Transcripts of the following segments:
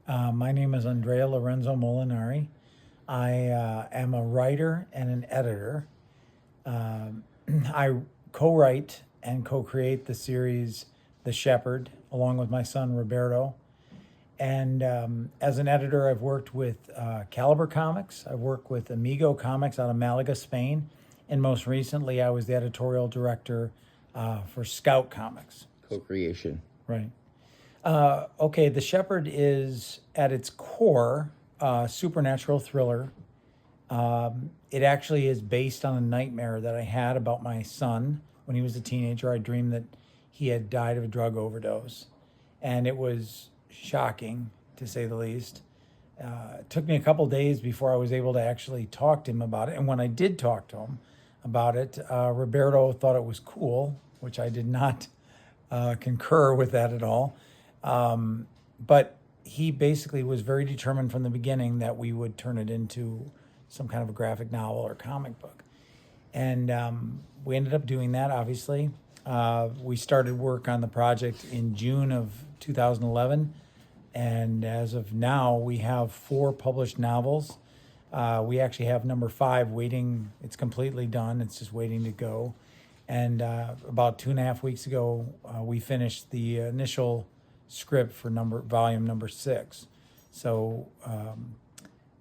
My name is Andrea Lorenzo Molinari. I am a writer and an editor. I co-write and co-create the series The Shepherd along with my son Roberto. And as an editor, I've worked with Caliber Comics. I've worked with Amigo Comics out of Malaga, Spain. And most recently, I was the editorial director for Scout Comics. Co-creation. Right. Okay, The Shepherd is at its core a supernatural thriller. It actually is based on a nightmare that I had about my son when he was a teenager. I dreamed that he had died of a drug overdose, and it was shocking, to say the least. It took me a couple days before I was able to actually talk to him about it, and when I did talk to him about it, Roberto thought it was cool, which I did not concur with that at all. But he basically was very determined from the beginning that we would turn it into some kind of a graphic novel or comic book. And we ended up doing that, obviously. We started work on the project in June of 2011. And as of now, we have 4 published novels. We actually have number 5 waiting. It's completely done. It's just waiting to go. And about 2.5 weeks ago, we finished the initial script for volume number 6. So,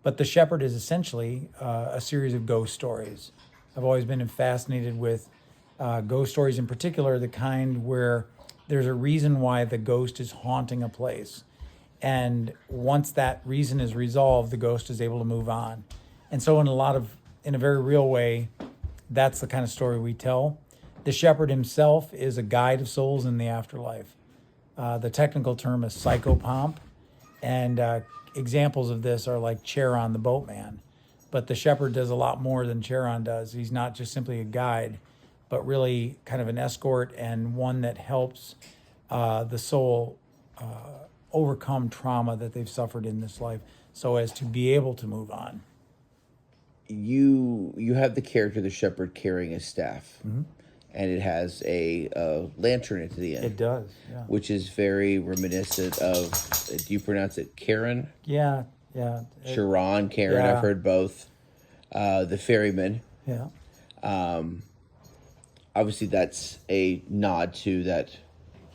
but The Shepherd is essentially a series of ghost stories. I've always been fascinated with ghost stories, in particular the kind where there's a reason why the ghost is haunting a place. And once that reason is resolved, the ghost is able to move on. And so in a very real way, that's the kind of story we tell. The Shepherd himself is a guide of souls in the afterlife. The technical term is psychopomp, and examples of this are like Charon the boatman. But the Shepherd does a lot more than Charon does. He's not just simply a guide, but really kind of an escort and one that helps the soul overcome trauma that they've suffered in this life so as to be able to move on. You have the character, the shepherd, carrying a staff. Mm-hmm. And it has a lantern at the end. It does, yeah. Which is very reminiscent of, do you pronounce it Karen? Yeah. Karen, yeah. I've heard both. The ferryman. Yeah. Obviously, that's a nod to that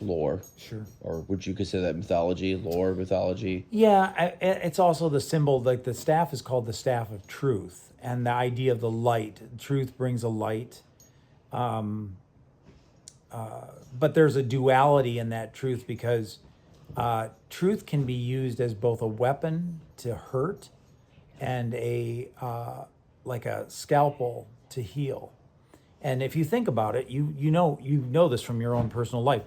lore. Sure. Or would you consider that mythology, lore, mythology? Yeah, it's also the symbol, like the staff is called the staff of truth. And the idea of the light. Truth brings a light. But there's a duality in that truth because truth can be used as both a weapon to hurt and like a scalpel to heal. And if you think about it, you know this from your own personal life.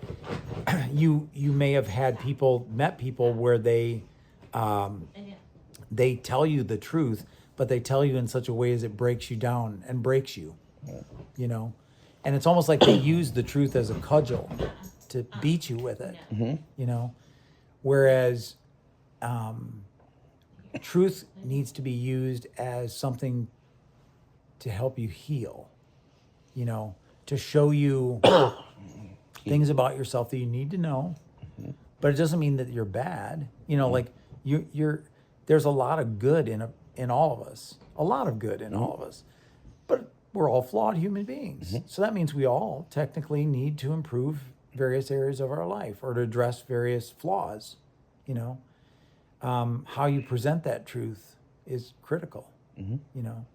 You may have met people where they tell you the truth, but they tell you in such a way as it breaks you down and breaks you. You know. And it's almost like they use the truth as a cudgel to beat you with it, mm-hmm. you know? Whereas truth needs to be used as something to help you heal, you know, to show you things about yourself that you need to know. Mm-hmm. But it doesn't mean that you're bad. You know, like there's a lot of good in all of us, a lot of good in mm-hmm. all of us. But we're all flawed human beings. Mm-hmm. So that means we all technically need to improve various areas of our life or to address various flaws, you know. How you present that truth is critical, mm-hmm. you know.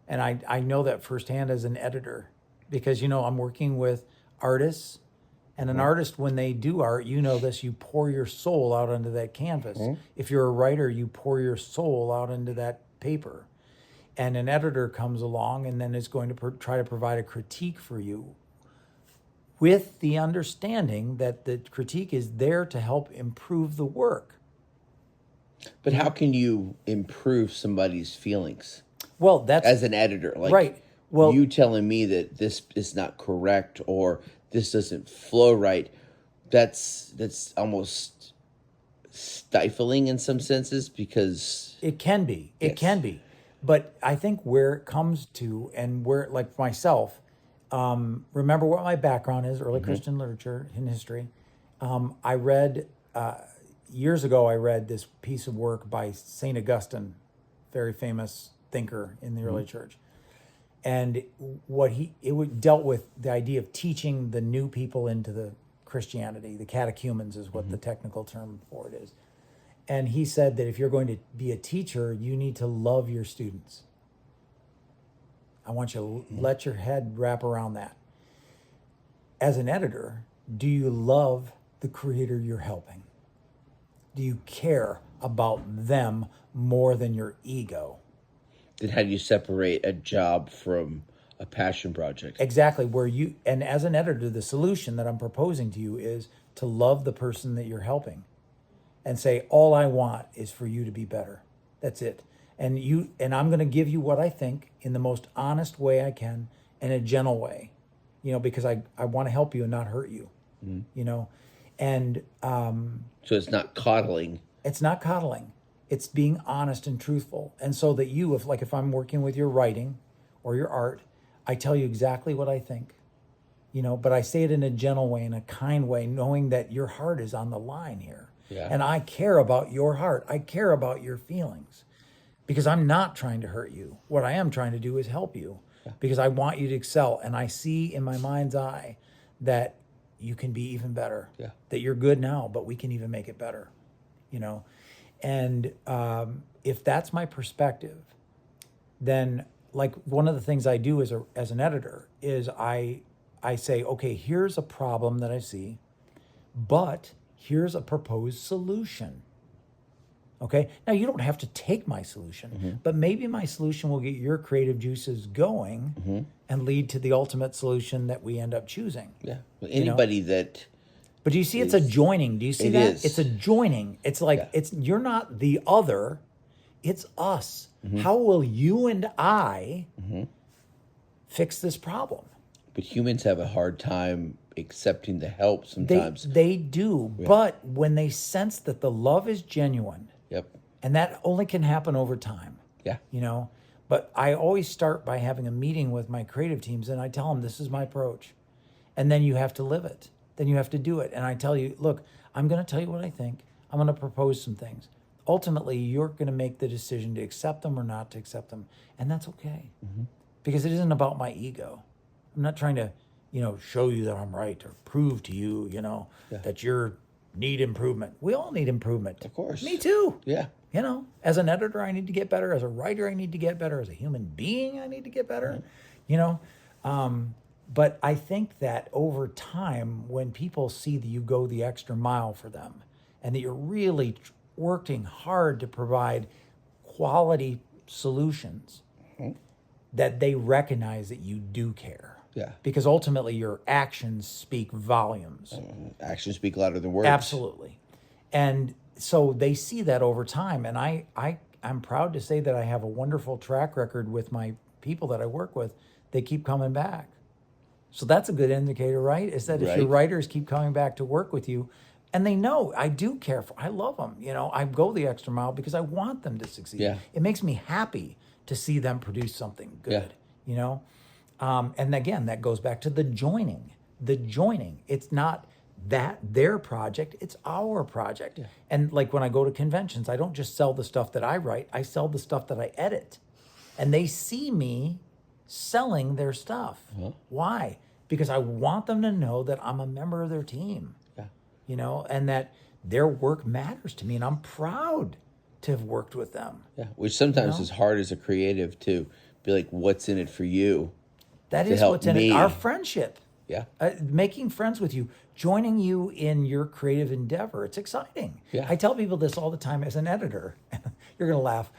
And I know that firsthand as an editor because, you know, I'm working with artists and an mm-hmm. artist, when they do art, you know this, you pour your soul out onto that canvas. Mm-hmm. If you're a writer, you pour your soul out into that paper. And an editor comes along and then is going to try to provide a critique for you with the understanding that the critique is there to help improve the work. But how can you improve somebody's feelings? Well, that's... As an editor. Like, right. Well, you telling me that this is not correct or this doesn't flow right, that's almost stifling in some senses because... It can be. It can be. But I think where it comes to, and where, like myself, remember what my background is, early mm-hmm. Christian literature and history. I read years ago, I read this piece of work by St. Augustine, very famous thinker in the early church. And dealt with the idea of teaching the new people into the Christianity. The catechumens is what the technical term for it is. And he said that if you're going to be a teacher, you need to love your students. I want you to let your head wrap around that. As an editor, do you love the creator you're helping? Do you care about them more than your ego? Then how do you separate a job from a passion project? Exactly. And as an editor, the solution that I'm proposing to you is to love the person that you're helping and say, all I want is for you to be better. That's it. And I'm going to give you what I think in the most honest way I can, in a gentle way, because I want to help you and not hurt you, and, so it's not coddling. it's not coddling. It's being honest and truthful. And so that if I'm working with your writing or your art, I tell you exactly what I think, but I say it in a gentle way, in a kind way, knowing that your heart is on the line here. Yeah. And I care about your heart. I care about your feelings because I'm not trying to hurt you. What I am trying to do is help you because I want you to excel. And I see in my mind's eye that you can be even better, that you're good now, but we can even make it better, And if that's my perspective, then like one of the things I do as an editor is I say, okay, here's a problem that I see, but here's a proposed solution. Okay, now you don't have to take my solution, but maybe my solution will get your creative juices going and lead to the ultimate solution that we end up choosing. Yeah, well, anybody that. But do you see it's a joining? Do you see that? It's a joining. It's like you're not the other, it's us. How will you and I fix this problem? But humans have a hard time accepting the help sometimes. They do, but when they sense that the love is genuine, and that only can happen over time. But I always start by having a meeting with my creative teams, and I tell them this is my approach, and then you have to live it. Then you have to do it. And I tell you, look, I'm going to tell you what I think. I'm going to propose some things. Ultimately, you're going to make the decision to accept them or not to accept them. And that's okay. Because it isn't about my ego. I'm not trying to, show you that I'm right or prove to you, that you need improvement. We all need improvement. Of course. Me too. Yeah. As an editor, I need to get better. As a writer, I need to get better. As a human being, I need to get better. But I think that over time, when people see that you go the extra mile for them and that you're really working hard to provide quality solutions, that they recognize that you do care. Yeah. Because ultimately your actions speak volumes. Actions speak louder than words. Absolutely. And so they see that over time. And I'm proud to say that I have a wonderful track record with my people that I work with. They keep coming back. So that's a good indicator, right? Is that if your writers keep coming back to work with you, and they know I do care I love them. I go the extra mile because I want them to succeed. Yeah. It makes me happy to see them produce something good, And again, that goes back to the joining. The joining. It's not their project, it's our project. Yeah. And like when I go to conventions, I don't just sell the stuff that I write, I sell the stuff that I edit. And they see me selling their stuff. Why? Because I want them to know that I'm a member of their team, and that their work matters to me, and I'm proud to have worked with them. Yeah, which sometimes is hard as a creative to be like, what's in it for you? That is what's in it. Our friendship. Yeah. Making friends with you, joining you in your creative endeavor. It's exciting. Yeah. I tell people this all the time as an editor. You're going to laugh.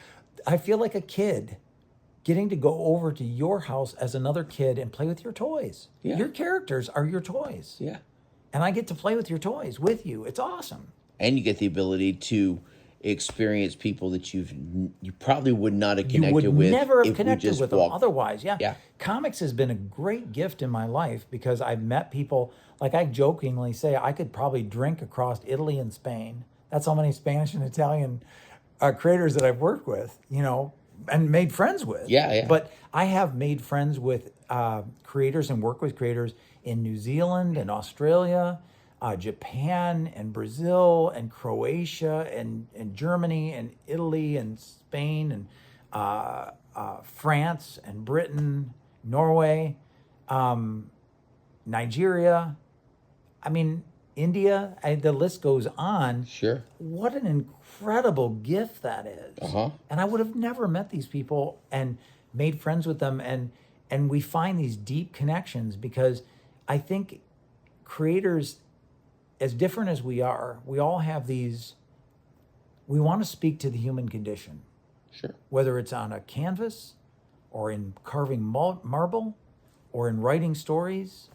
I feel like a kid getting to go over to your house as another kid and play with your toys. Yeah. Your characters are your toys. Yeah. And I get to play with your toys with you. It's awesome. And you get the ability to experience people that you probably would not have connected with. You would never have if connected we just with them walked. otherwise. Yeah. Yeah. Comics has been a great gift in my life because I've met people, like I jokingly say, I could probably drink across Italy and Spain. That's how many Spanish and Italian creators that I've worked with, and made friends with. Yeah. But I have made friends with creators and work with creators in New Zealand and Australia, Japan and Brazil and Croatia and Germany and Italy and Spain and France and Britain, Norway, Nigeria. I mean, India. The list goes on. Sure. What an incredible gift that is. Uh-huh. And I would have never met these people and made friends with them. And we find these deep connections because I think creators, as different as we are, we all have these, we want to speak to the human condition. Sure. Whether it's on a canvas or in carving marble or in writing stories,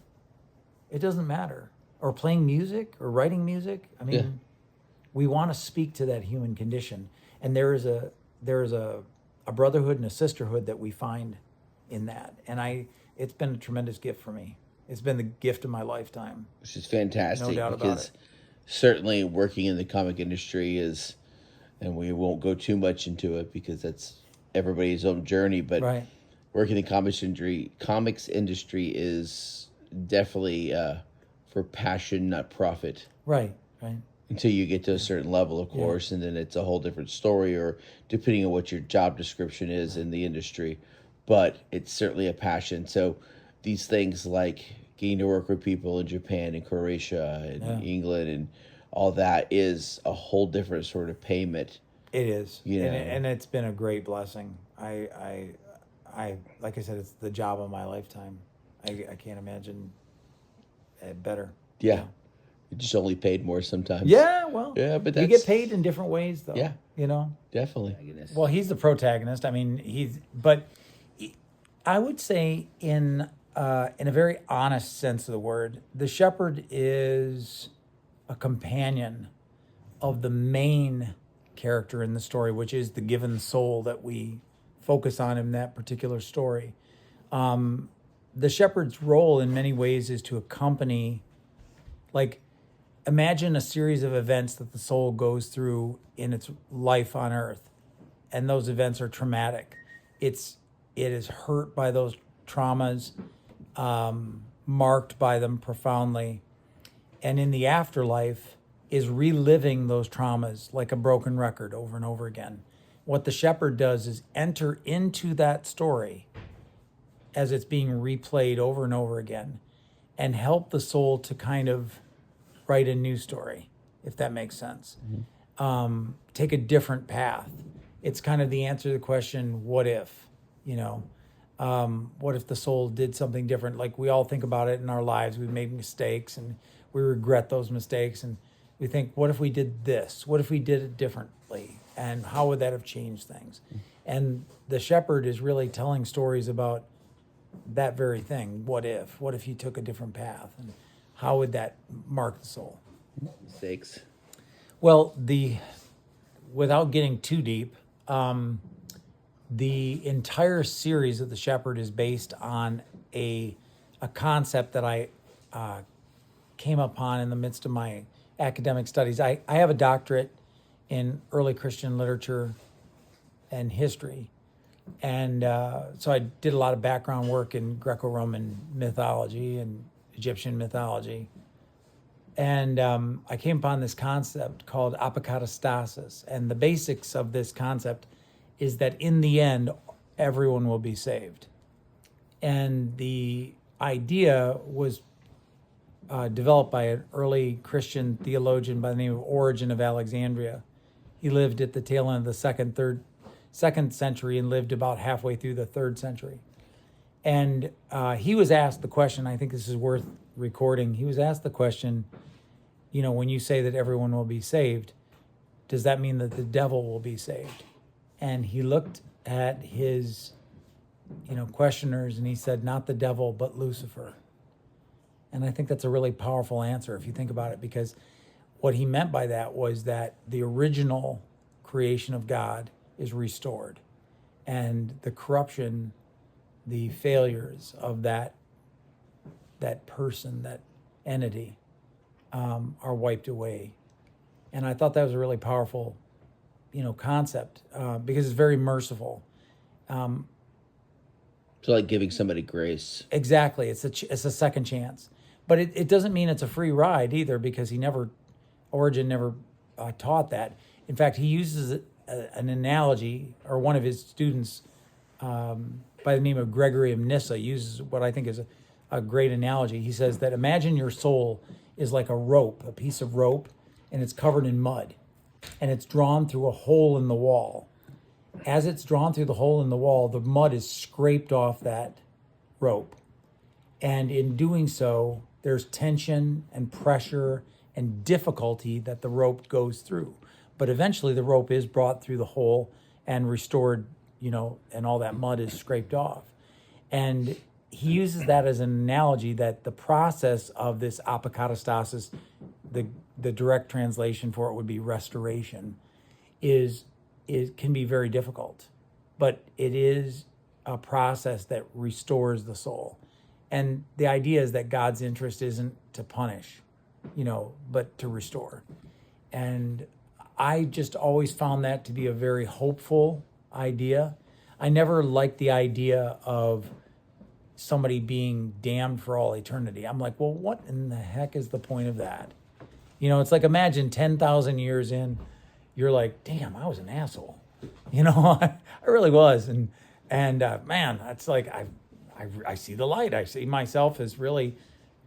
it doesn't matter. Or playing music or writing music. I mean, we want to speak to that human condition. And there is a brotherhood and a sisterhood that we find in that. And it's been a tremendous gift for me. It's been the gift of my lifetime. Which is fantastic. No doubt about because it. certainly working in the comic industry is, and we won't go too much into it because that's everybody's own journey, but Right. working in the comics industry is definitely for passion, not profit. Right. Until you get to a certain level, of course, and then it's a whole different story, or depending on what your job description is in the industry. But it's certainly a passion. So these things like getting to work with people in Japan and Croatia and England and all that is a whole different sort of payment. It is. You know. And it's been a great blessing. I like I said, it's the job of my lifetime. I can't imagine it better. Yeah. You just only paid more sometimes. Yeah, well, Yeah, but you get paid in different ways, though. Yeah. You know? Definitely. Well, he's the protagonist. I mean, I would say in a very honest sense of the word, the shepherd is a companion of the main character in the story, which is the given soul that we focus on in that particular story. The shepherd's role in many ways is to accompany, like, imagine a series of events that the soul goes through in its life on earth, and those events are traumatic. It is hurt by those traumas, marked by them profoundly, and in the afterlife is reliving those traumas like a broken record over and over again. What the shepherd does is enter into that story as it's being replayed over and over again and help the soul to kind of write a new story, if that makes sense. Take a different path. It's kind of the answer to the question, what if? What if the soul did something different? Like, we all think about it in our lives. We've made mistakes and we regret those mistakes. And we think, what if we did this? What if we did it differently? And how would that have changed things? And the shepherd is really telling stories about that very thing. What if? What if you took a different path? And how would that mark the soul? Mistakes. Well, without getting too deep, the entire series of The Shepherd is based on a concept that I came upon in the midst of my academic studies. I have a doctorate in early Christian literature and history. And so I did a lot of background work in Greco-Roman mythology and Egyptian mythology. And I came upon this concept called apokatastasis. And the basics of this concept is that in the end, everyone will be saved. And the idea was developed by an early Christian theologian by the name of Origen of Alexandria. He lived at the tail end of the second century and lived about halfway through the 3rd century. And he was asked the question, I think this is worth recording. He was asked the question, when you say that everyone will be saved, does that mean that the devil will be saved? And he looked at his, questioners and he said, not the devil, but Lucifer. And I think that's a really powerful answer if you think about it, because what he meant by that was that the original creation of God is restored, and the corruption, the failures of that person, that entity, are wiped away. And I thought that was a really powerful, concept, because it's very merciful. So like giving somebody grace. Exactly, it's a second chance. But it doesn't mean it's a free ride either, because Origen never taught that. In fact, he uses an analogy, or one of his students by the name of Gregory of Nyssa uses what I think is a great analogy. He says that imagine your soul is like a piece of rope, and it's covered in mud, and it's drawn through a hole in the wall. As it's drawn through the hole in the wall, the mud is scraped off that rope. And in doing so, there's tension and pressure and difficulty that the rope goes through. But eventually the rope is brought through the hole and restored, and all that mud is scraped off. And he uses that as an analogy that the process of this apokatastasis, the direct translation for it would be restoration, can be very difficult. But it is a process that restores the soul. And the idea is that God's interest isn't to punish, but to restore. And I just always found that to be a very hopeful idea. I never liked the idea of somebody being damned for all eternity. I'm like, well, what in the heck is the point of that? It's like, imagine 10,000 years in, you're like, damn, I was an asshole. I really was. And man, that's like, I see the light. I see myself as really,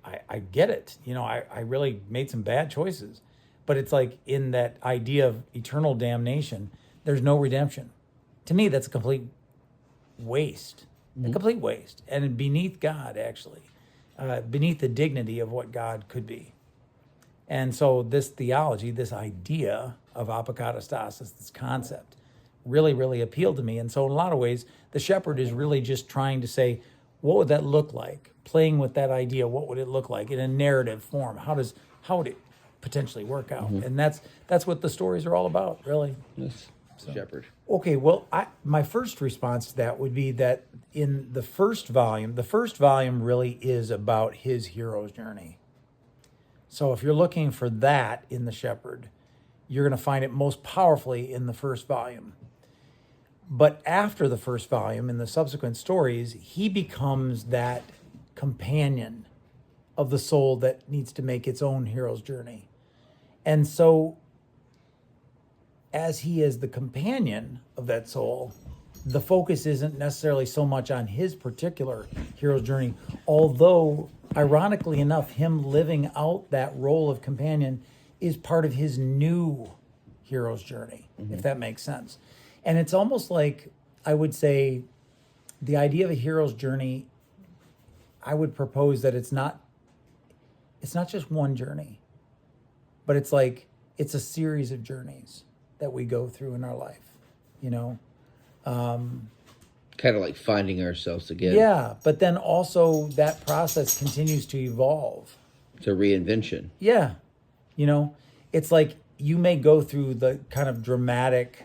I get it. I really made some bad choices. But it's like, in that idea of eternal damnation, there's no redemption. To me, that's a complete waste. A complete waste. And beneath God, actually. Beneath the dignity of what God could be. And so this theology, this idea of apokatastasis, this concept, really, really appealed to me. And so in a lot of ways, the shepherd is really just trying to say, what would that look like? Playing with that idea, what would it look like in a narrative form? How would it potentially work out? And that's what the stories are all about, really. Yes. Shepherd. Okay, well, my first response to that would be that in the first volume really is about his hero's journey. So if you're looking for that in the shepherd, you're going to find it most powerfully in the first volume. But after the first volume, in the subsequent stories, he becomes that companion of the soul that needs to make its own hero's journey. And so, as he is the companion of that soul, the focus isn't necessarily so much on his particular hero's journey, although, ironically enough, him living out that role of companion is part of his new hero's journey, if that makes sense. And it's almost like, I would say, the idea of a hero's journey, I would propose that it's not just one journey, but it's like, it's a series of journeys that we go through in our life, Kind of like finding ourselves again. Yeah, but then also that process continues to evolve. It's a reinvention. Yeah. It's like you may go through the kind of dramatic,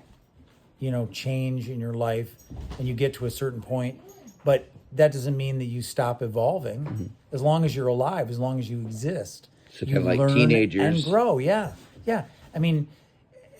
change in your life, and you get to a certain point, but that doesn't mean that you stop evolving. As long as you're alive, as long as you exist. So you kind of like learn teenagers. and grow. Yeah. I mean,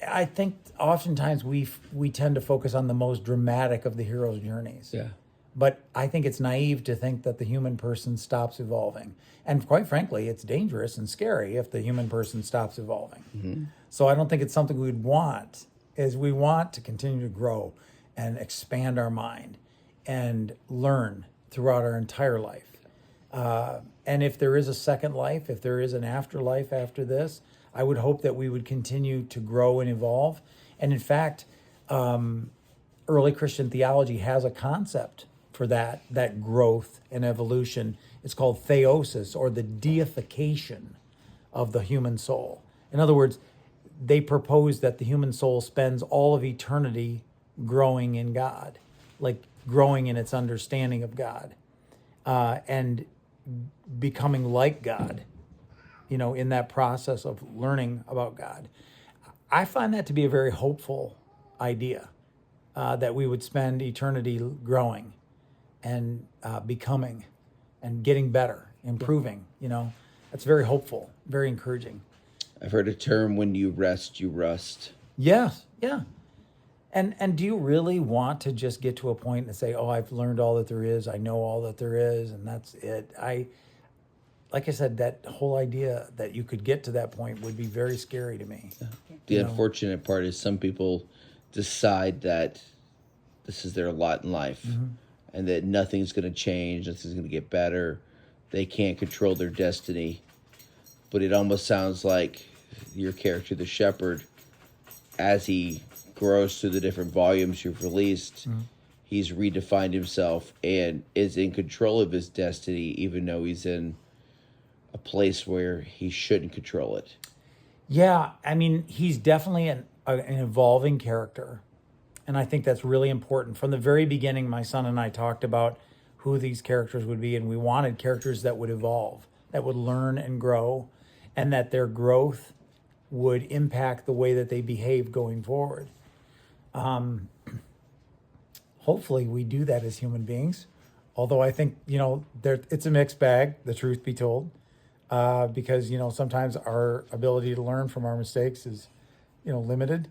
I think oftentimes we tend to focus on the most dramatic of the hero's journeys. Yeah. But I think it's naive to think that the human person stops evolving. And quite frankly, it's dangerous and scary if the human person stops evolving. So I don't think it's something we'd want, is we want to continue to grow and expand our mind and learn throughout our entire life. And if there is a second life, if there is an afterlife after this, I would hope that we would continue to grow and evolve. And in fact, early Christian theology has a concept for that growth and evolution. It's called theosis, or the deification of the human soul. In other words, they propose that the human soul spends all of eternity growing in God, like growing in its understanding of God, and becoming like God, in that process of learning about God. I find that to be a very hopeful idea, that we would spend eternity growing and becoming and getting better, improving. That's very hopeful, very encouraging. I've heard a term, when you rest, you rust. Yes, yeah. And do you really want to just get to a point and say, oh, I've learned all that there is, I know all that there is, and that's it? like I said, that whole idea that you could get to that point would be very scary to me. The You know. unfortunate part is some people decide that this is their lot in life and that nothing's going to change, nothing's going to get better. They can't control their destiny. But it almost sounds like your character, the shepherd, as he grows through the different volumes you've released, he's redefined himself and is in control of his destiny, even though he's in a place where he shouldn't control it. Yeah, I mean, he's definitely an evolving character. And I think that's really important. From the very beginning, my son and I talked about who these characters would be, and we wanted characters that would evolve, that would learn and grow, and that their growth would impact the way that they behave going forward. Hopefully we do that as human beings. Although I think, it's a mixed bag, the truth be told. Because, sometimes our ability to learn from our mistakes is, limited.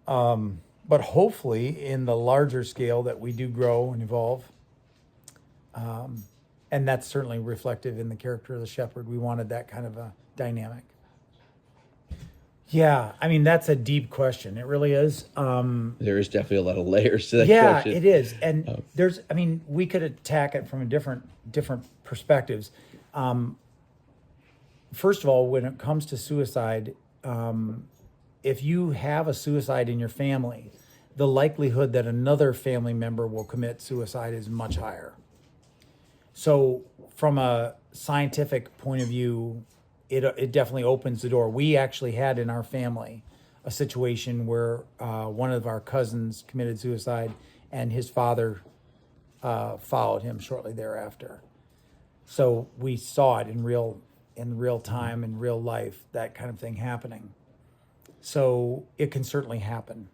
But hopefully in the larger scale that we do grow and evolve. And that's certainly reflective in the character of the shepherd. We wanted that kind of a dynamic. Yeah, I mean, that's a deep question. It really is. There is definitely a lot of layers to that question. Yeah, it is. And we could attack it from a different perspectives. First of all, when it comes to suicide, if you have a suicide in your family, the likelihood that another family member will commit suicide is much higher. So from a scientific point of view, it definitely opens the door. We actually had in our family a situation where one of our cousins committed suicide, and his father followed him shortly thereafter. So we saw it in real time, in real life, that kind of thing happening. So it can certainly happen.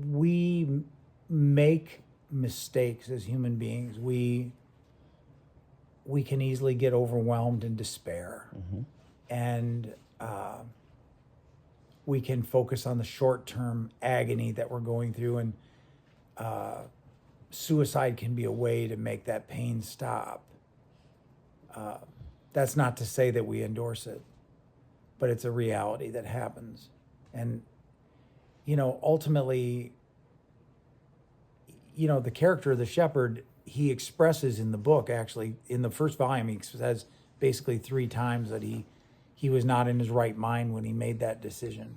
We make mistakes as human beings. We can easily get overwhelmed in despair. And we can focus on the short-term agony that we're going through, and suicide can be a way to make that pain stop. That's not to say that we endorse it, but it's a reality that happens. And, ultimately, the character of the shepherd, he expresses in the book, actually, in the first volume, he says basically 3 times that he was not in his right mind when he made that decision.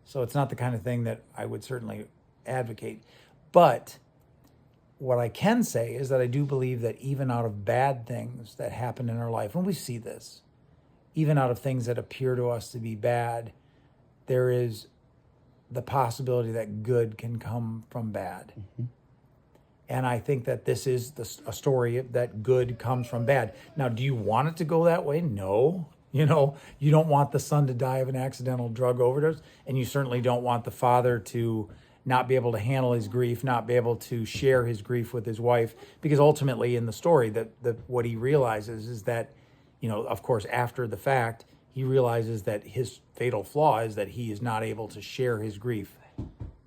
So it's not the kind of thing that I would certainly advocate. But what I can say is that I do believe that even out of bad things that happen in our life, and we see this, even out of things that appear to us to be bad, there is the possibility that good can come from bad. And I think that this is a story that good comes from bad. Now, do you want it to go that way? No. You don't want the son to die of an accidental drug overdose, and you certainly don't want the father to not be able to handle his grief, not be able to share his grief with his wife, because ultimately in the story, that what he realizes is that, of course, after the fact, he realizes that his fatal flaw is that he is not able to share his grief.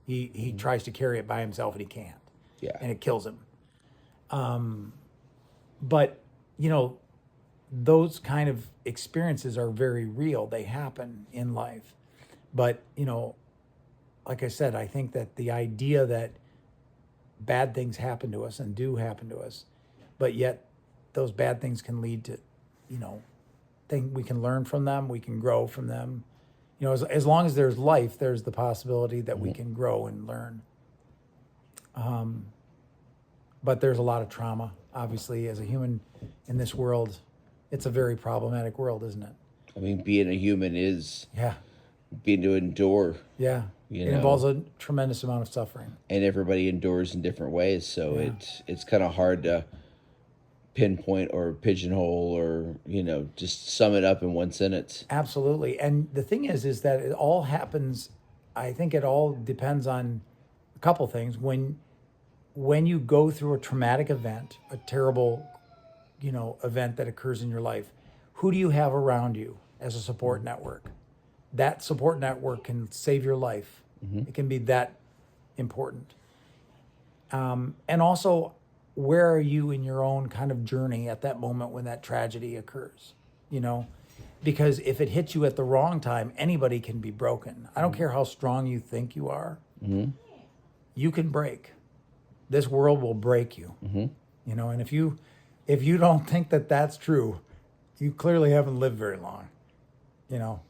He tries to carry it by himself, and he can't. Yeah. And it kills him. But, those kind of experiences are very real. They happen in life. But, like I said, I think that the idea that bad things happen to us and do happen to us, but yet those bad things can lead to, we can learn from them, we can grow from them. As long as there's life, there's the possibility that we can grow and learn. But there's a lot of trauma, obviously, as a human in this world. It's a very problematic world, isn't it? I mean, being a human is Yeah. being to endure. Yeah. It involves a tremendous amount of suffering. And everybody endures in different ways, so it's kind of hard to pinpoint or pigeonhole or just sum it up in one sentence. Absolutely. And the thing is that it all happens, I think it all depends on a couple things. When you go through a traumatic event, a terrible event that occurs in your life, who do you have around you as a support network? That support network can save your life. It can be that important. And also, where are you in your own kind of journey at that moment when that tragedy occurs? You know, because if it hits you at the wrong time, anybody can be broken. I don't care how strong you think you are. You can break. This world will break you. You know, and if you don't think that that's true, you clearly haven't lived very long. You know,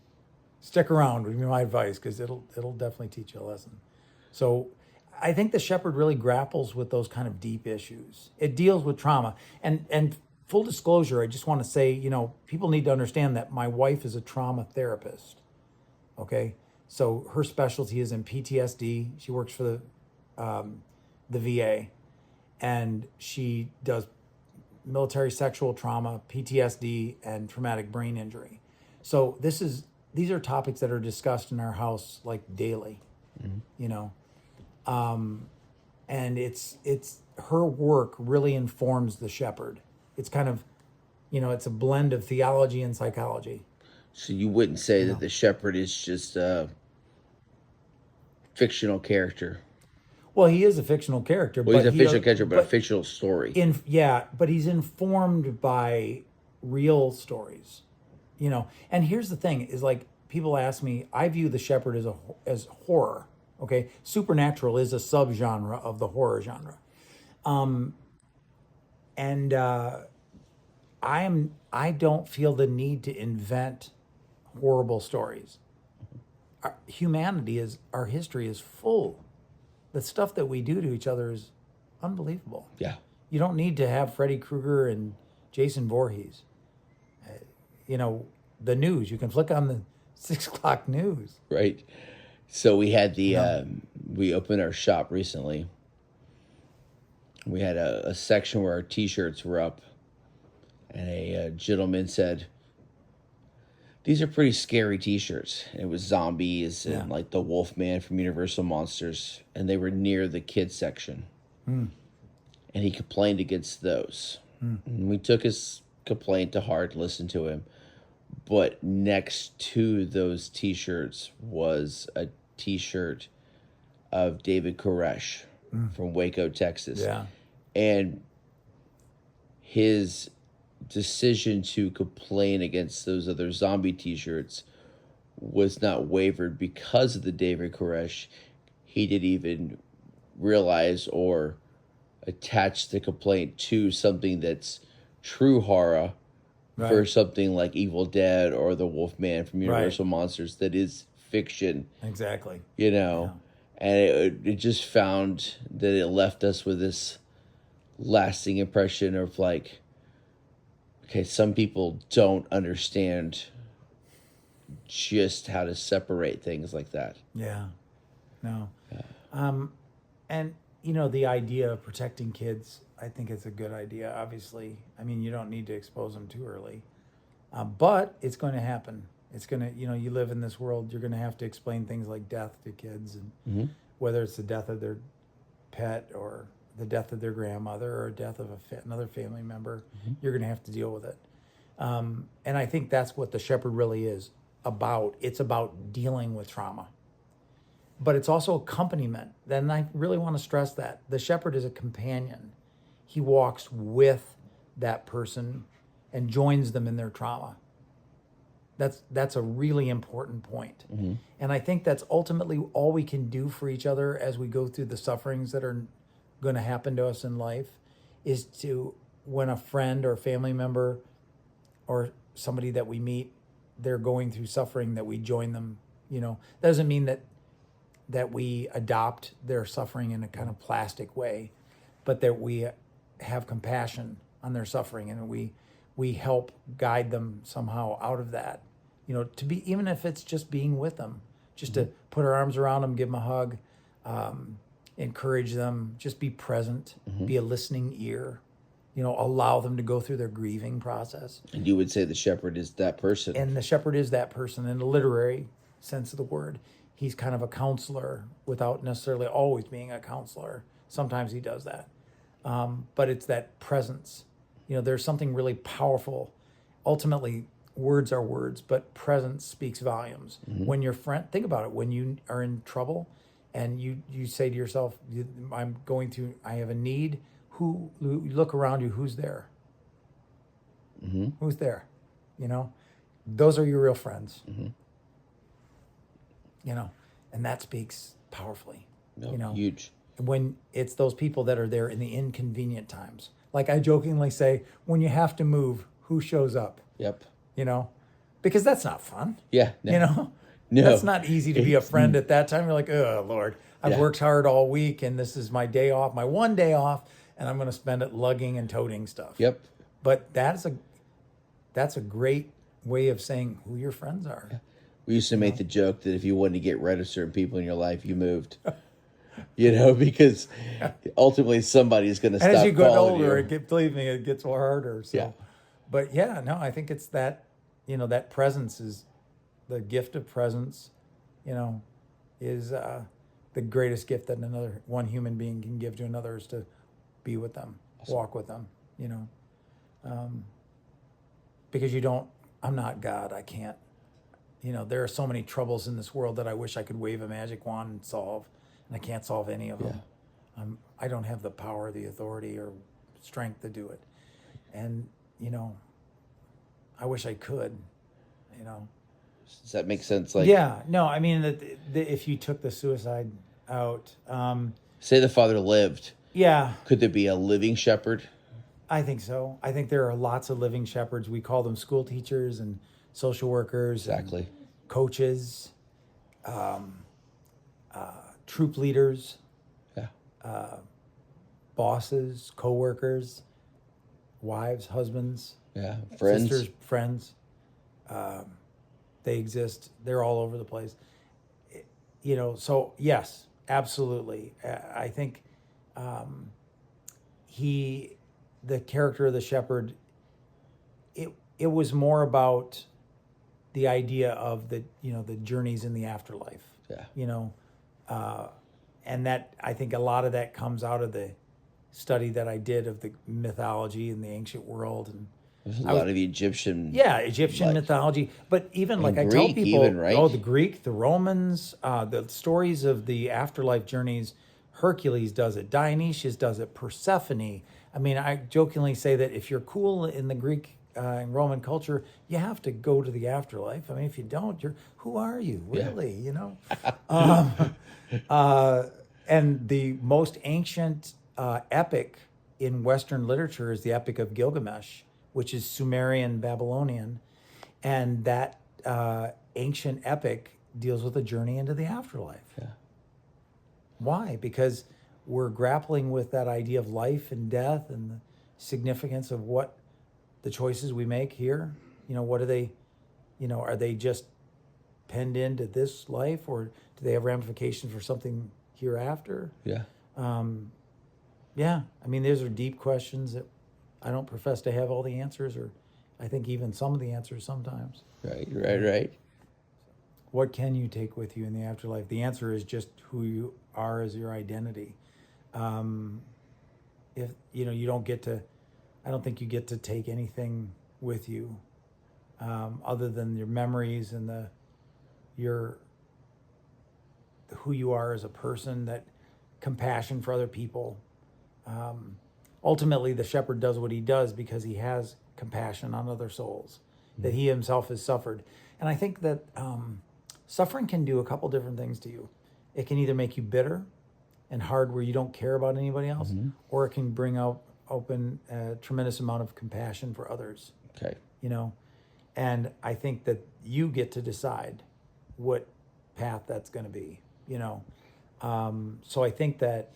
stick around would be my advice, because it'll definitely teach you a lesson. So I think the shepherd really grapples with those kind of deep issues. It deals with trauma. And full disclosure, I just want to say, you know, people need to understand that my wife is a trauma therapist. Okay? So her specialty is in PTSD. She works for the VA, and she does military sexual trauma, PTSD, and traumatic brain injury. So these are topics that are discussed in our house like daily, you know. And it's her work really informs the shepherd. It's kind of, you know, it's a blend of theology and psychology. So you wouldn't say that the shepherd is just a fictional character. Well, he is a fictional character. Well, he's a fictional character, but a but fictional story. but he's informed by real stories, you know. And here's the thing: is like people ask me, I view the shepherd as horror. Okay, supernatural is a subgenre of the horror genre, and I don't feel the need to invent horrible stories. Our history is full. The stuff that we do to each other is unbelievable. Yeah. You don't need to have Freddy Krueger and Jason Voorhees. You know, the news. You can flick on the 6 o'clock news. Right. So we had we opened our shop recently. We had a section where our T-shirts were up, and a gentleman said, "These are pretty scary T-shirts." And it was zombies and like the Wolfman from Universal Monsters, and they were near the kids section. And he complained against those. And we took his complaint to heart, listened to him. But next to those T-shirts was a T-shirt of David Koresh from Waco, Texas. Yeah. And his decision to complain against those other zombie T-shirts was not wavered because of the David Koresh. He didn't even realize or attach the complaint to something that's true horror for something like Evil Dead or the Wolfman from Universal Monsters that is fiction. Exactly. You know, and it just found that it left us with this lasting impression of like, okay, some people don't understand just how to separate things like that. Yeah. No. And, you know, the idea of protecting kids, I think it's a good idea, obviously. I mean, you don't need to expose them too early. But it's going to happen. It's going to, you know, you live in this world, you're going to have to explain things like death to kids, and whether it's the death of their pet or the death of their grandmother or death of another family member, you're going to have to deal with it. And I think that's what the shepherd really is about. It's about dealing with trauma. But it's also accompaniment. And I really want to stress that. The shepherd is a companion. He walks with that person and joins them in their trauma. That's a really important point. And I think that's ultimately all we can do for each other as we go through the sufferings that are going to happen to us in life, is to, when a friend or family member or somebody that we meet, they're going through suffering, that we join them. You know, that doesn't mean that we adopt their suffering in a kind of plastic way, but that we have compassion on their suffering, and we help guide them somehow out of that. You know, to be, even if it's just being with them, just to put our arms around them, give them a hug, encourage them, just be present, be a listening ear, you know, allow them to go through their grieving process. And you would say the shepherd is that person. And the shepherd is that person in the literary sense of the word. He's kind of a counselor without necessarily always being a counselor. Sometimes he does that. But it's that presence. You know, there's something really powerful. Ultimately, words are words, but presence speaks volumes. When your friend, think about it, when you are in trouble and you say to yourself, I have a need. Who you look around you? Who's there? Mm-hmm. Who's there? You know, those are your real friends. Mm-hmm. You know, and that speaks powerfully. No, you know, huge. when it's those people that are there in the inconvenient times. Like I jokingly say, when you have to move, who shows up? Yep. You know, because that's not fun. Yeah. No. You know, No. that's not easy to be a It's- friend at that time. You're like, oh Lord, I've Yeah. worked hard all week, and this is my day off, my one day off, and I'm going to spend it lugging and toting stuff. Yep. But that's a great way of saying who your friends are. Yeah. We used to make the joke that if you wanted to get rid of certain people in your life, you moved. You know, because ultimately somebody's going to stop And as you get calling older, you. believe me, it gets harder. So, Yeah. But yeah, no, I think it's that, that presence is the gift of presence, is the greatest gift that one human being can give to another is to be with them, walk with them, because I'm not God. I can't, there are so many troubles in this world that I wish I could wave a magic wand and solve, and I can't solve any of them. I don't have the power, the authority, or strength to do it. And, I wish I could, Does that make sense? Like, Yeah, no, I mean, if you took the suicide out, say the father lived. yeah, Could there be a living shepherd? I think so. I think there are lots of living shepherds. We call them school teachers and social workers. Exactly. And coaches, troop leaders, Yeah. bosses, co-workers, wives, husbands, Yeah. Friends. sisters, friends. They exist. They're all over the place. So yes, absolutely. I think the character of the shepherd, it was more about the idea of the journeys in the afterlife. Yeah. And that, I think a lot of that comes out of the study that I did of the mythology in the ancient world. And There's a lot of Egyptian. yeah, Egyptian mythology, but even like I tell Greek people, even, right? the Greek, the Romans, the stories of the afterlife journeys. Hercules does it, Dionysius does it, Persephone. I mean, I jokingly say that if you're cool in the Greek and Roman culture, you have to go to the afterlife. I mean, if you don't, who are you really? And the most ancient epic in Western literature is the Epic of Gilgamesh, which is Sumerian Babylonian. And that ancient epic deals with a journey into the afterlife. Yeah. Why? Because we're grappling with that idea of life and death and the significance of what the choices we make here. What are they, are they just penned into this life, or do they have ramifications for something hereafter? Yeah. Yeah. I mean, those are deep questions that I don't profess to have all the answers, or I think even some of the answers sometimes. Right. What can you take with you in the afterlife? The answer is just who you are as your identity. If you don't get to, I don't think you get to take anything with you other than your memories and who you are as a person, that compassion for other people. Ultimately, the shepherd does what he does because he has compassion on other souls, that he himself has suffered. And I think that suffering can do a couple different things to you. It can either make you bitter and hard where you don't care about anybody else, or it can bring open a tremendous amount of compassion for others. Okay. And I think that you get to decide what path that's going to be, So I think that,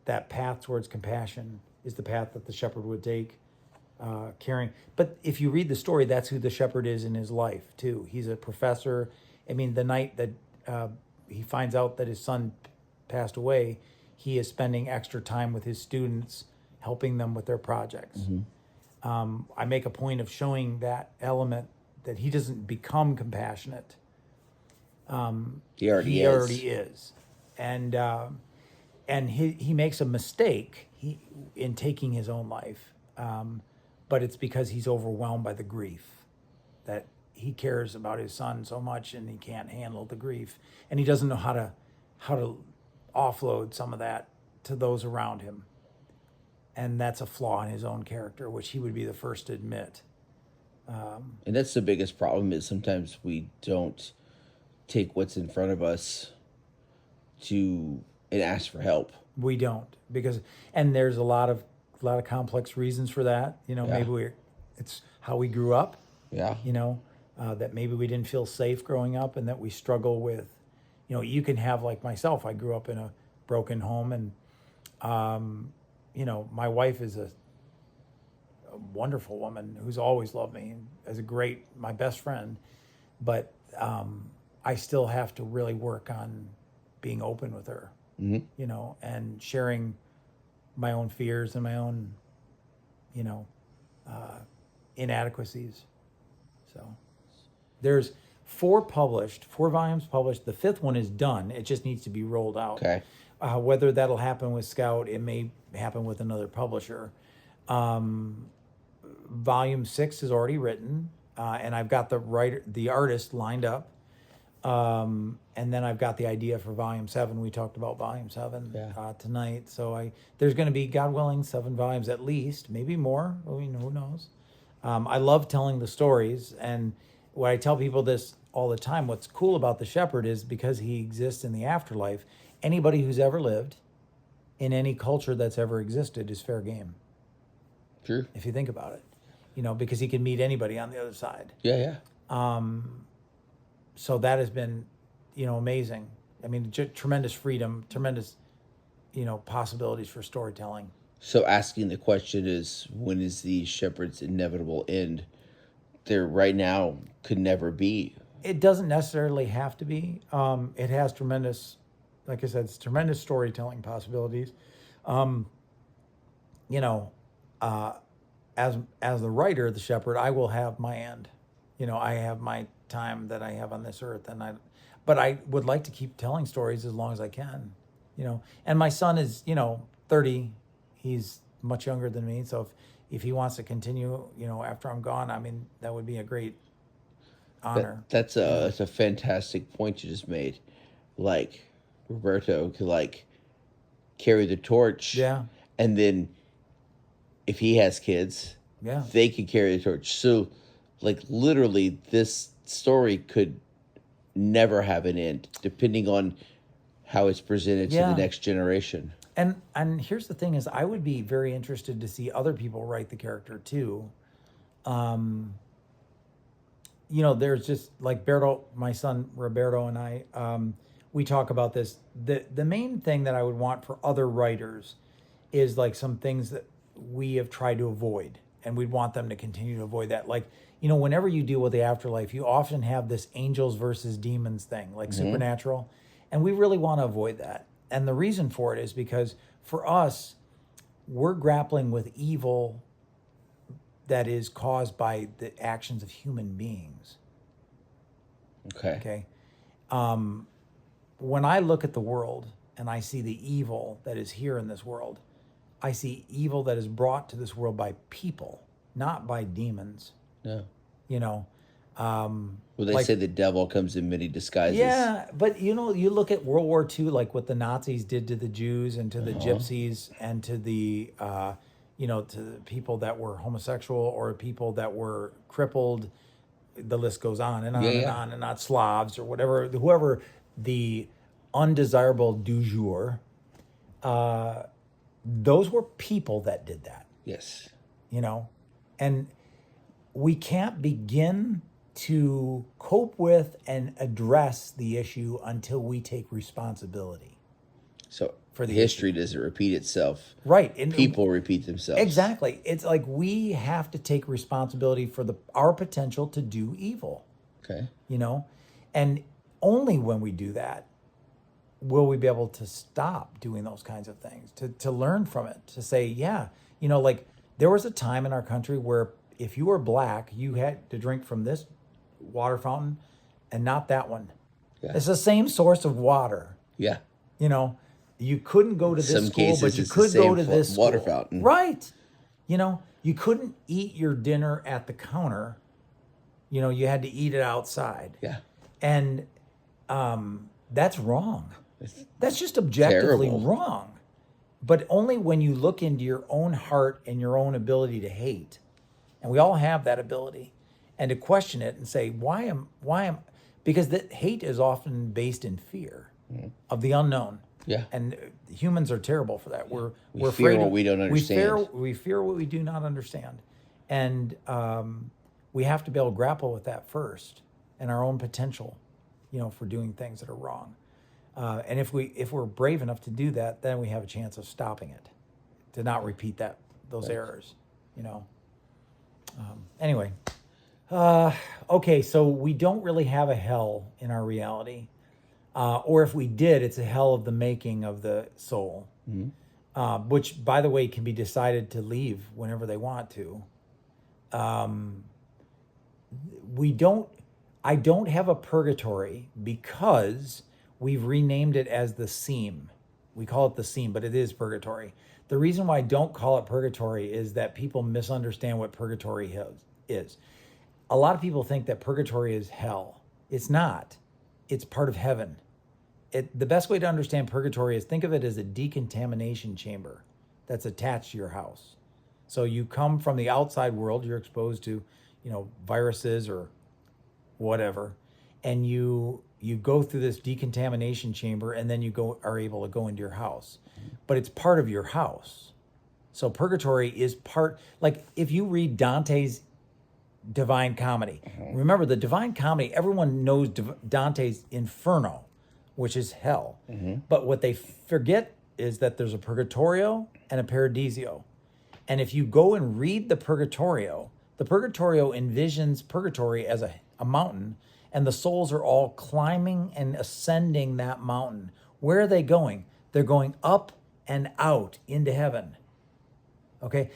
that path towards compassion is the path that the shepherd would take, caring. But if you read the story, that's who the shepherd is in his life too. He's a professor. I mean, the night that he finds out that his son passed away, he is spending extra time with his students, helping them with their projects. I make a point of showing that element, that he doesn't become compassionate. He already is. And he makes a mistake in taking his own life, but it's because he's overwhelmed by the grief that he cares about his son so much, and he can't handle the grief, and he doesn't know how to offload some of that to those around him. And that's a flaw in his own character, which he would be the first to admit. And that's the biggest problem, is sometimes we don't take what's in front of us and ask for help. We don't, because, and there's a lot of complex reasons for that. You know, Yeah. maybe it's how we grew up. Yeah. You know, that maybe we didn't feel safe growing up, and that we struggle with. You know, you can have, like myself. I grew up in a broken home, and you know, my wife is a wonderful woman who's always loved me as my best friend, but I still have to really work on being open with her, Mm-hmm. you know, and sharing my own fears and my own, you know, inadequacies. So there's 4 volumes published. The 5th one is done. It just needs to be rolled out. Okay. Whether that'll happen with Scout, it may happen with another publisher. Volume 6 is already written, and I've got the artist lined up. And then I've got the idea for Volume 7. We talked about Volume 7 tonight. So there's going to be, God willing, 7 volumes at least, maybe more. I mean, who knows? I love telling the stories, and what I tell people this all the time, what's cool about the shepherd is because he exists in the afterlife, anybody who's ever lived in any culture that's ever existed is fair game. True. If you think about it, you know, because he can meet anybody on the other side. Yeah. So that has been, you know, amazing. I mean, tremendous freedom, tremendous, you know, possibilities for storytelling. So asking the question is, when is the shepherd's inevitable end? There right now could never be. It doesn't necessarily have to be. It has tremendous, like I said, it's tremendous storytelling possibilities. You know, as the writer of the shepherd, I will have my end. You know, I have my time that I have on this earth, but I would like to keep telling stories as long as I can. You know, and my son is, you know, 30. He's much younger than me, so if he wants to continue, you know, after I'm gone, I mean, that would be a great honor. That's a fantastic point you just made. Like, Roberto could, like, carry the torch. Yeah. And then if he has kids, Yeah. they could carry the torch. So, like, literally, this story could never have an end, depending on how it's presented to the next generation. And here's the thing is, I would be very interested to see other people write the character too. You know, there's just like Berto, my son Roberto and I, we talk about this. The main thing that I would want for other writers is like some things that we have tried to avoid, and we'd want them to continue to avoid that. Like, you know, whenever you deal with the afterlife, you often have this angels versus demons thing, like supernatural, and we really want to avoid that. And the reason for it is because for us, we're grappling with evil that is caused by the actions of human beings. Okay. When I look at the world and I see the evil that is here in this world, I see evil that is brought to this world by people, not by demons. No. You know, well, they say the devil comes in many disguises. Yeah, but you know, you look at World War II, like what the Nazis did to the Jews and to the gypsies and to the, you know, to the people that were homosexual or people that were crippled. The list goes on and on and on, and not Slavs or whatever, whoever the undesirable du jour. Those were people that did that. Yes. You know, and we can't begin to cope with and address the issue until we take responsibility. So for the history doesn't repeat itself. Right. And people repeat themselves. Exactly. It's like we have to take responsibility for our potential to do evil. Okay. You know, and only when we do that will we be able to stop doing those kinds of things, to learn from it, to say, yeah, you know, like there was a time in our country where if you were black, you had to drink from this water fountain and not that one. Yeah. It's the same source of water. Yeah. You know, you couldn't go to this Some school, cases but you it's could the same go to this water school. Fountain. Right. You know, you couldn't eat your dinner at the counter You know, you had to eat it outside. Yeah. And that's wrong. That's just objectively terrible. wrong. But only when you look into your own heart and your own ability to hate. And we all have that ability. And to question it and say, because the hate is often based in fear of the unknown. Yeah. And humans are terrible for that. We're fear afraid what of, we don't understand. We fear what we do not understand. And we have to be able to grapple with that first and our own potential, you know, for doing things that are wrong. And if we're brave enough to do that, then we have a chance of stopping it, to not repeat those errors, you know. Anyway, okay, so we don't really have a hell in our reality. Or if we did, it's a hell of the making of the soul, which, by the way, can be decided to leave whenever they want to. I don't have a purgatory because we've renamed it as the seam. We call it the seam, but it is purgatory. The reason why I don't call it purgatory is that people misunderstand what purgatory is. A lot of people think that purgatory is hell. It's not. It's part of heaven. The best way to understand purgatory is think of it as a decontamination chamber that's attached to your house. So you come from the outside world, you're exposed to, you know, viruses or whatever, and you go through this decontamination chamber, and then you are able to go into your house. But it's part of your house. So purgatory is part, like if you read Dante's Divine Comedy, remember the Divine Comedy, everyone knows Dante's Inferno, which is hell. But what they forget is that there's a Purgatorio and a Paradisio. And if you go and read the Purgatorio envisions purgatory as a mountain, and the souls are all climbing and ascending that mountain. Where are they going? They're going up and out into heaven. Okay?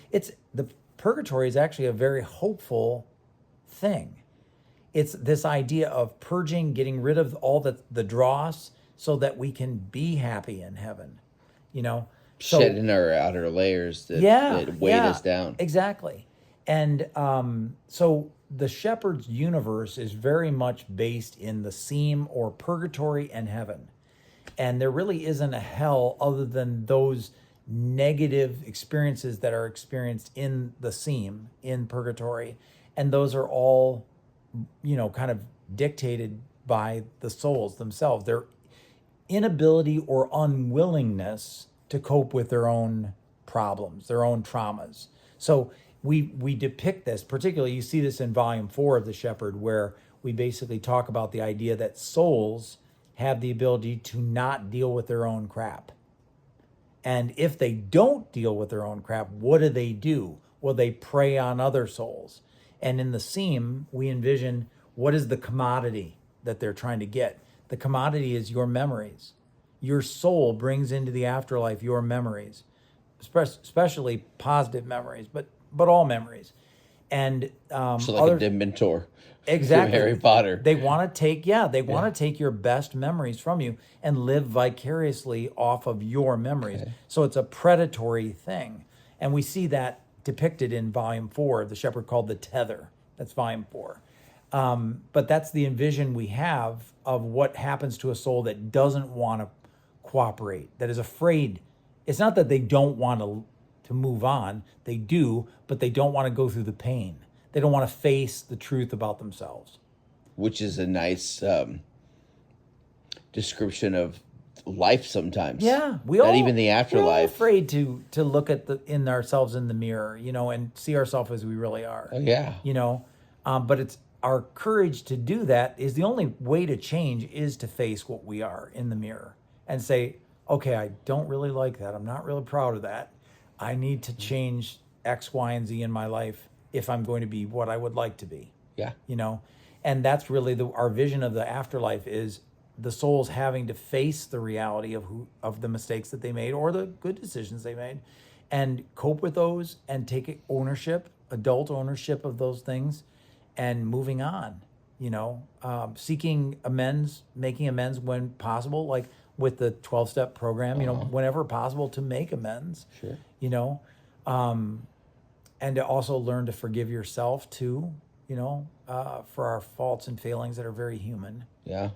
The purgatory is actually a very hopeful thing. It's this idea of purging, getting rid of all the dross so that we can be happy in heaven. You know? Shedding our outer layers that weight us down. Exactly. And so the shepherd's universe is very much based in the seam or purgatory and heaven. And there really isn't a hell other than those negative experiences that are experienced in the seam, in purgatory. And those are all, you know, kind of dictated by the souls themselves. Their inability or unwillingness to cope with their own problems, their own traumas. So we depict this, particularly you see this in volume 4 of The Shepherd, where we basically talk about the idea that souls have the ability to not deal with their own crap. And if they don't deal with their own crap, what do? Well, they prey on other souls. And in the seam, we envision what is the commodity that they're trying to get. The commodity is your memories. Your soul brings into the afterlife your memories, especially positive memories, but all memories. And so like a Dementor. Exactly. From Harry Potter. They want to take your best memories from you and live vicariously off of your memories. Okay. So it's a predatory thing. And we see that depicted in volume 4 of The Shepherd, called The Tether. That's volume 4. But that's the envision we have of what happens to a soul that doesn't want to cooperate, that is afraid. It's not that they don't want to move on. They do, but they don't want to go through the pain. They don't want to face the truth about themselves. Which is a nice description of life sometimes. Yeah, even the afterlife. We're all afraid to look at ourselves in the mirror, you know, and see ourselves as we really are. Oh, yeah. You know, but it's our courage to do that is the only way to change, is to face what we are in the mirror and say, okay, I don't really like that. I'm not really proud of that. I need to change X, Y, and Z in my life if I'm going to be what I would like to be. Yeah. You know, and that's really our vision of the afterlife, is the souls having to face the reality of the mistakes that they made or the good decisions they made, and cope with those and take adult ownership of those things, and moving on, you know, seeking amends, making amends when possible, like with the 12-step program, you know, whenever possible, to make amends. Sure. You know, and to also learn to forgive yourself too, for our faults and failings that are very human, Yeah.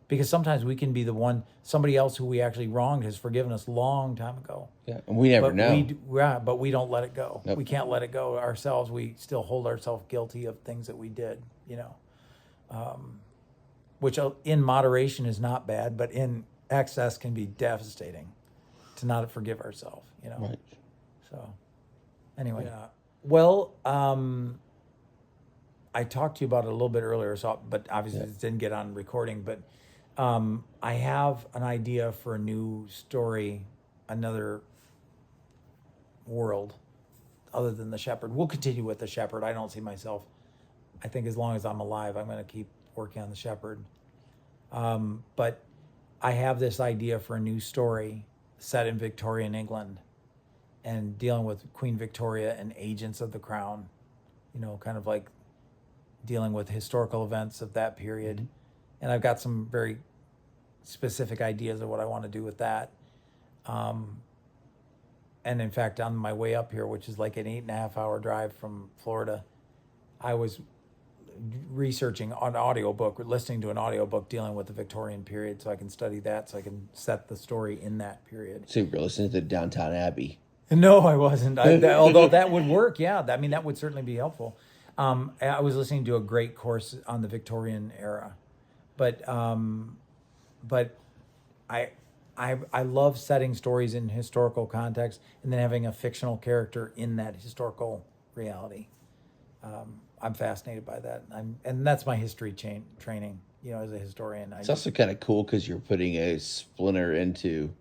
because sometimes we can be the one, somebody else who we actually wronged has forgiven us long time ago. Yeah. And we never But know. but we don't let it go. Nope. We can't let it go ourselves. We still hold ourselves guilty of things that we did, which in moderation is not bad, but in excess can be devastating to not forgive ourselves, Right. So anyway, well, I talked to you about it a little bit earlier, but obviously it didn't get on recording, but I have an idea for a new story, another world other than the shepherd. We'll continue with the shepherd. I don't see myself, I think as long as I'm alive, I'm going to keep working on the shepherd. But I have this idea for a new story set in Victorian England and dealing with Queen Victoria and agents of the crown, kind of like dealing with historical events of that period. And I've got some very specific ideas of what I want to do with that. And in fact, on my way up here, which is like an 8.5 hour drive from Florida, I was researching an audiobook, listening to an audiobook dealing with the Victorian period so I can study that, so I can set the story in that period. So you're listening to Downtown Abbey. No, I wasn't. Although that would work, yeah. I mean, that would certainly be helpful. I was listening to a great course on the Victorian era, but I love setting stories in historical context and then having a fictional character in that historical reality. I'm fascinated by that, and that's my history training. As a historian, It's also kind of cool because you're putting a splinter into,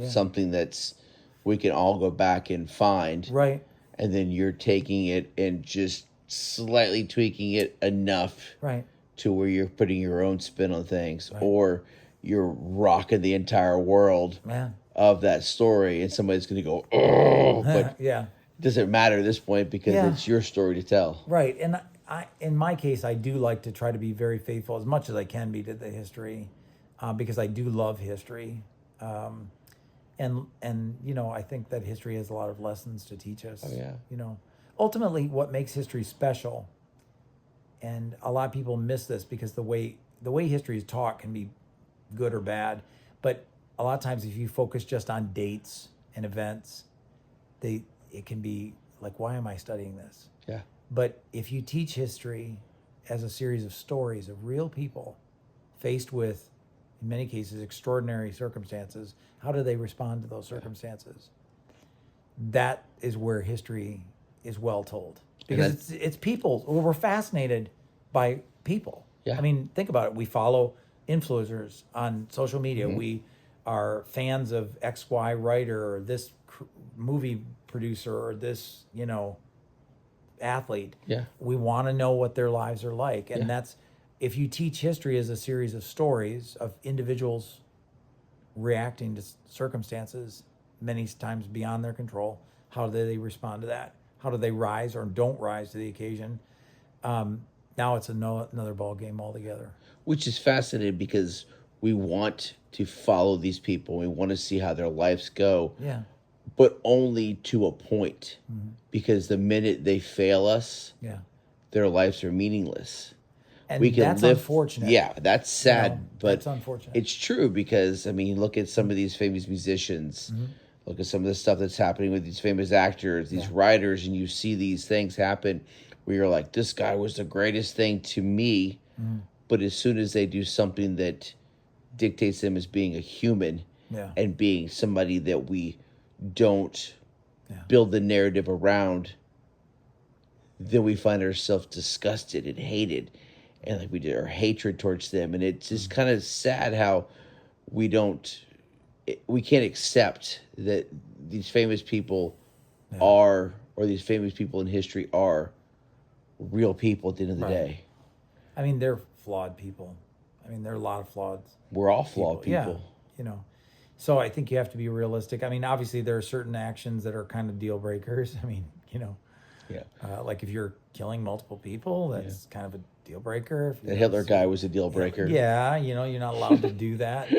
something that's we can all go back and find. Right. And then you're taking it and just slightly tweaking it enough Right. to where you're putting your own spin on things, Right. or you're rocking the entire world of that story, and somebody's going to go, oh, but yeah. it doesn't matter at this point because it's your story to tell. Right. And in my case, I do like to try to be very faithful as much as I can be to the history, because I do love history. And I think that history has a lot of lessons to teach us. Oh, yeah. Ultimately what makes history special, and a lot of people miss this because the way history is taught can be good or bad, but a lot of times if you focus just on dates and events, it can be like, why am I studying this? Yeah. But if you teach history as a series of stories of real people faced with, in many cases, extraordinary circumstances, how do they respond to those circumstances? That is where history is well told, because it's people. We're fascinated by people. Yeah. I mean, think about it. We follow influencers on social media. Mm-hmm. We are fans of XY writer or this movie producer or this, athlete. Yeah. We want to know what their lives are like. And that's, if you teach history as a series of stories of individuals reacting to circumstances many times beyond their control, how do they respond to that? How do they rise or don't rise to the occasion? Now it's another ball game altogether. Which is fascinating because we want to follow these people. We want to see how their lives go. Yeah. But only to a point. Mm-hmm. Because the minute they fail us, their lives are meaningless. And that's unfortunate. Yeah, that's sad, but that's unfortunate. It's true because, look at some of these famous musicians. Mm-hmm. Look at some of the stuff that's happening with these famous actors, these writers, and you see these things happen where you're like, this guy was the greatest thing to me. Mm. But as soon as they do something that dictates them as being a human and being somebody that we don't build the narrative around, then we find ourselves disgusted and hated. And like we did, our hatred towards them. And it's just kind of sad how we can't accept that these famous people are, or these famous people in history are real people at the end of the day. I mean, they're flawed people. I mean, there are a lot of flawed. We're all flawed people. Yeah, So I think you have to be realistic. I mean, obviously there are certain actions that are kind of deal breakers. I mean, like if you're killing multiple people, that's kind of a deal breaker. The Hitler guy was a deal breaker. Yeah, you're not allowed to do that.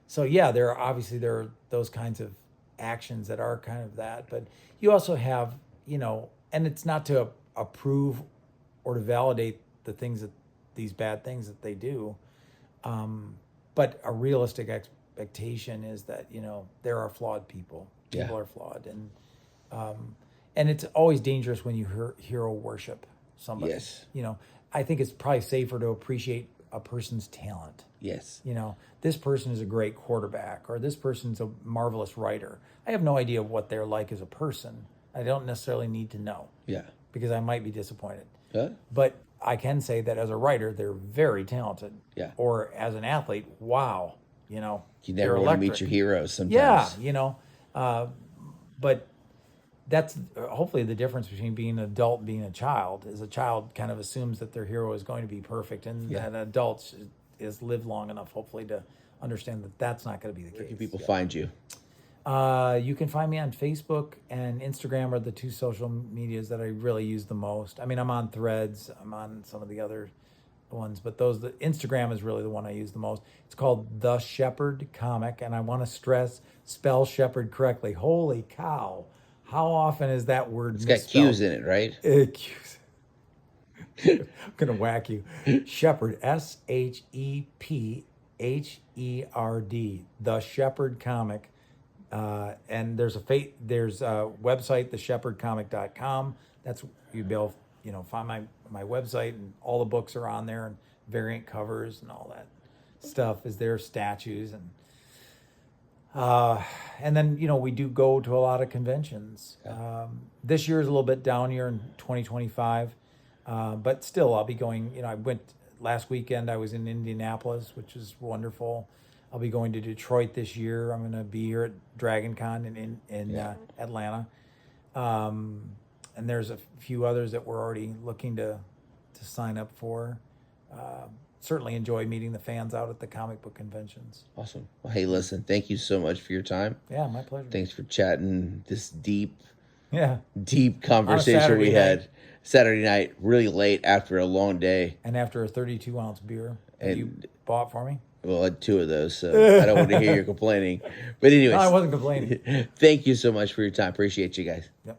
So there are those kinds of actions that are kind of that. But you also have, and it's not to approve or to validate these bad things that they do. But a realistic expectation is that, there are flawed people. People are flawed. And it's always dangerous when you hero worship somebody. Yes. I think it's probably safer to appreciate a person's talent. Yes. This person is a great quarterback, or this person's a marvelous writer. I have no idea what they're like as a person. I don't necessarily need to know. Yeah. Because I might be disappointed. Huh? But I can say that as a writer, they're very talented. Yeah. Or as an athlete, wow. You never want to meet your heroes sometimes. Yeah, but that's hopefully the difference between being an adult and being a child. Is a child kind of assumes that their hero is going to be perfect, and an adult is lived long enough, hopefully, to understand that that's not going to be the case. Where can people find you? You can find me on Facebook and Instagram are the two social medias that I really use the most. I mean, I'm on Threads, I'm on some of the other ones, but the Instagram is really the one I use the most. It's called The Shepherd Comic, and I want to spell shepherd correctly. Holy cow. How often is that word It's misspelled? got Q's in it, right? Q's. I'm going to whack you. Shepherd, SHEPHERD, The Shepherd Comic. And there's a website, theshepherdcomic.com. That's, you'll be able to, find my website, and all the books are on there, and variant covers and all that stuff is there, statues, and then, we do go to a lot of conventions. This year is a little bit down here in 2025, but still I'll be going, I went last weekend, I was in Indianapolis, which is wonderful. I'll be going to Detroit this year. I'm going to be here at Dragon Con in Atlanta. And there's a few others that we're already looking to sign up for. Certainly enjoy meeting the fans out at the comic book conventions. Awesome. Well, hey, listen, thank you so much for your time. Yeah, my pleasure. Thanks for chatting this deep conversation we had Saturday night, really late after a long day. And after a 32-ounce beer that you bought for me. Well, I had 2 of those, so I don't want to hear you complaining. But anyways. No, I wasn't complaining. Thank you so much for your time. Appreciate you guys. Yep.